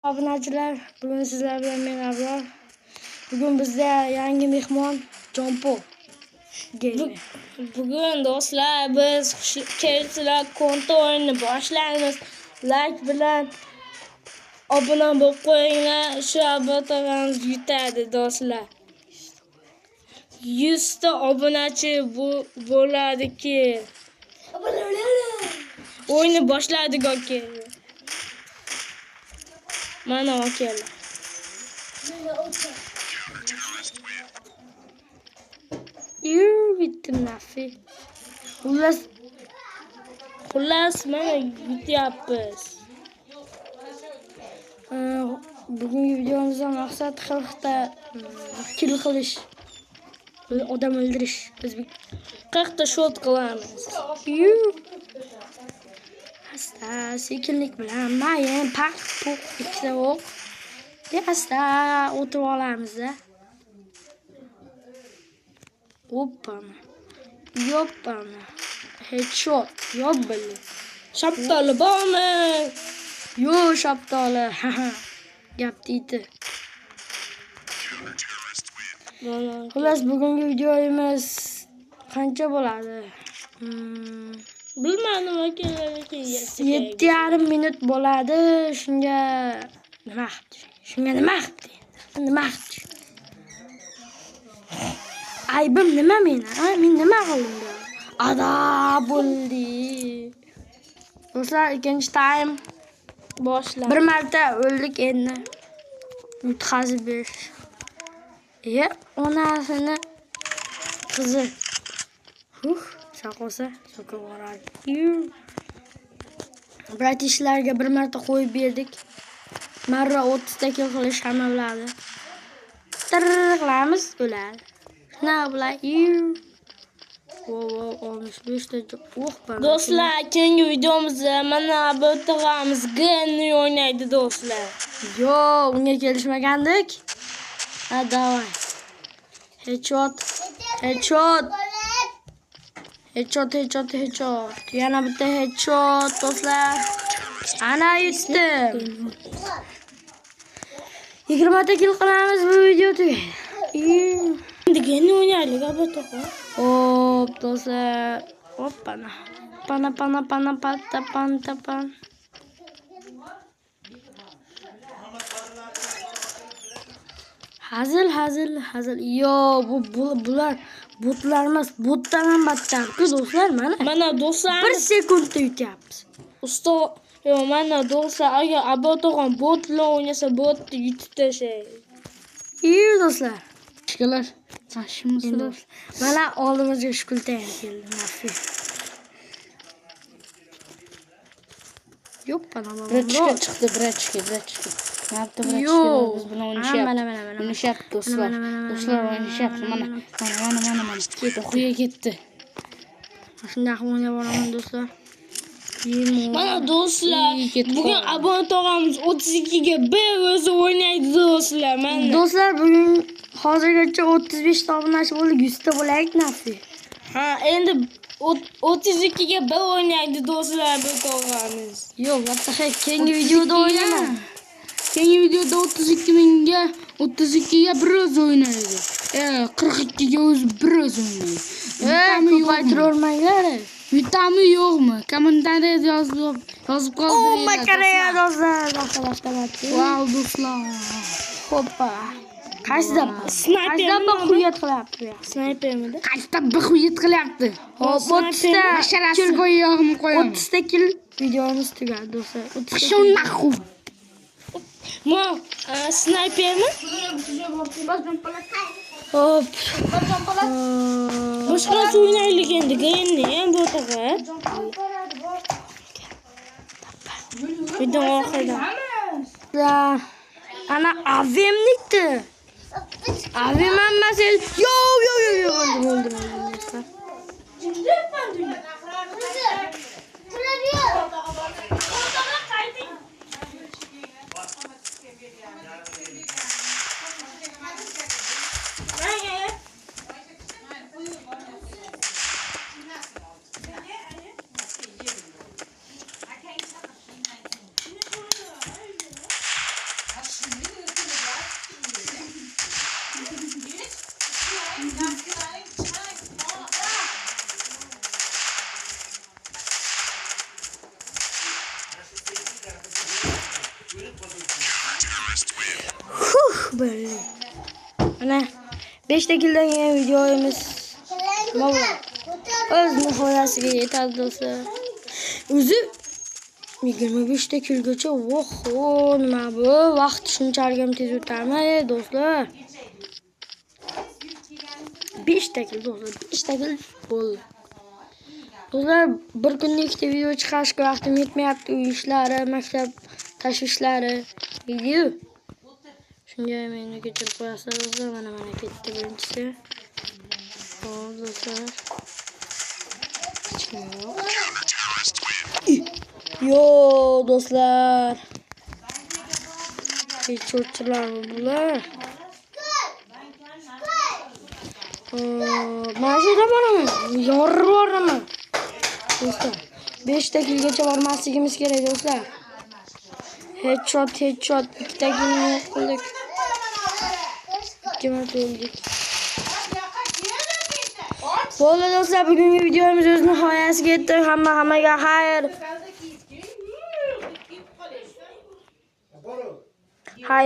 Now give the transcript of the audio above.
Obunachilar, bugun sizlar bilan men Abror. Bugun bizda yangi mehmon Jonpo. Bugun do'stlar biz kelsizlar konto o'yinini boshlaymiz. Like bilan obuna bo'lib qo'yinglar. Shu obunachimiz yutadi do'stlar. 100 ta obunachi bo'ladiki. O'yinni boshladik aka. Mana akalar. Bittim nafi. Xullas mana yutyapmiz. Bugungi videomizdan maqsad 40 ta kill qilish. Odam o'ldirish. Biz 40 ta shot qilamiz. Asta sekinlik bilan mayin pak puk ikkita o'q. Asta o'tirib olamiz-da. Hoppana. Yoppana. Headshot. Yobbili. Shaptoli bormi? Yo, shaptoli. Gap deydi. Xullas bugungi videomiz qancha bo'ladi? Bilmadim akalar, 7,5 minut bo'ladi. Shunga nima qildi? Aybim nima men? Men nima qildim? Adab bo'ldi. Do'stlar, ikkinchi time boshla. Bir marta o'ldik endi. Yutqazib berish. Onasini qizi. Saqosa, so'kib boradi. Bratishlarga bir marta qo'yib berdik. Marra 30 ta kill qilish hamma biladi. Qilamiz, o'ladi. Shuna biladi. 65 ta do'stlar, keyingi videomizda mana bu tog'amiz G'ni o'ynaydi do'stlar. Yo, unga kelishmagandik. Davay. Headshot. Yana bitta headshot do'stlar. Ana yutdim. 20 ta kill qilamiz bu video tugaydi. Endi G'ni o'ynaylik abatoqa. Hop do'stlar. Hoppana. Pan. Hazil. Yo, bular botlar emas, botdan ham battar. Do'stlar, mana do'stlar 1 sekundda yutyapmiz. Usto, mana do'stlar, agar abatoqon bot bilan o'ynasa, botni yutib tashlaydi. Do'stlar. Shuklar. Tashimizlar. Mana oldimizga shkultay keldi, nafi. Yoppana baba. Brachka chiqdi. Marta brachka biz bilan o'ynashyapti do'stlar. Do'stlar o'ynashyapti. Mana. Qo'ya ketdi. Shunday o'ynab boraman do'stlar. Mana do'stlar, bugun abona tog'amiz 32 ga bir o'zi o'ynaydi do'stlar. Mana. Do'stlar, bugun hozirgacha 35 ta obunachi bo'ldi, 100 ta bo'laylik nafi. Endi 32 ga bir o'ynaydi do'stlar bu tog'amiz. Yo'q, keyingi videoda o'ynaman. Keyingi videoda 32 ga bir o'zi o'ynaydi. 42 ga o'zi bir o'zi o'ynaydi. Ko'paytirib olmanglar. Vitami yo'qmi? Kommentariyada yozib qoldiringlar. Makariya do'stlar, Wow do'stlar. Hoppa. Qaysidan Snayper qilyapti? Snaypermidi? Qaysidan xuyat qilyapti? Hop, 30 ta sharasiz qo'yog'im qo'yaman. 30 ta kill videomiz tugadi do'stlar. 30 ta. Shunaqu. Mo, snaypermi? Hop. Boshqa o'ynaylik endi, G'ni ham bu tog'a. Video oxirida. Ana avemnikdi. Avem hammasi. Yo. O'ldim. Böyle. Ana 5 dakikadan yeni videoyumuz nima o'z nihoyasiga yetadi do'stlar. O'zi 25 dakikacha voh nima bu? Vaqt shunchalik ham tez o'tadimi do'stlar? 5 dakika do'stlar, 5 dakika bo'ldi. Do'stlar, bir kunda ikkita video chiqarishga vaqtim yetmayapti. Uy ishlari, maktab tashvishlari. Video. Shunga meni kechirib qo'yasizlar do'stlar. Mana ketdi birinchisi. Hop do'stlar. Yo do'stlar. Kechirchilar bular. Mana shu zamonami? Yorib boraman. Do'stlar, 5 daqiqagacha bormasligimiz kerak do'stlar. Headshot 2 daqiqani qildik. 2 marta o'ldik. Bo'ldi do'stlar, bugungi videomiz o'z nihoyasiga yetdi. Hammaga xayr.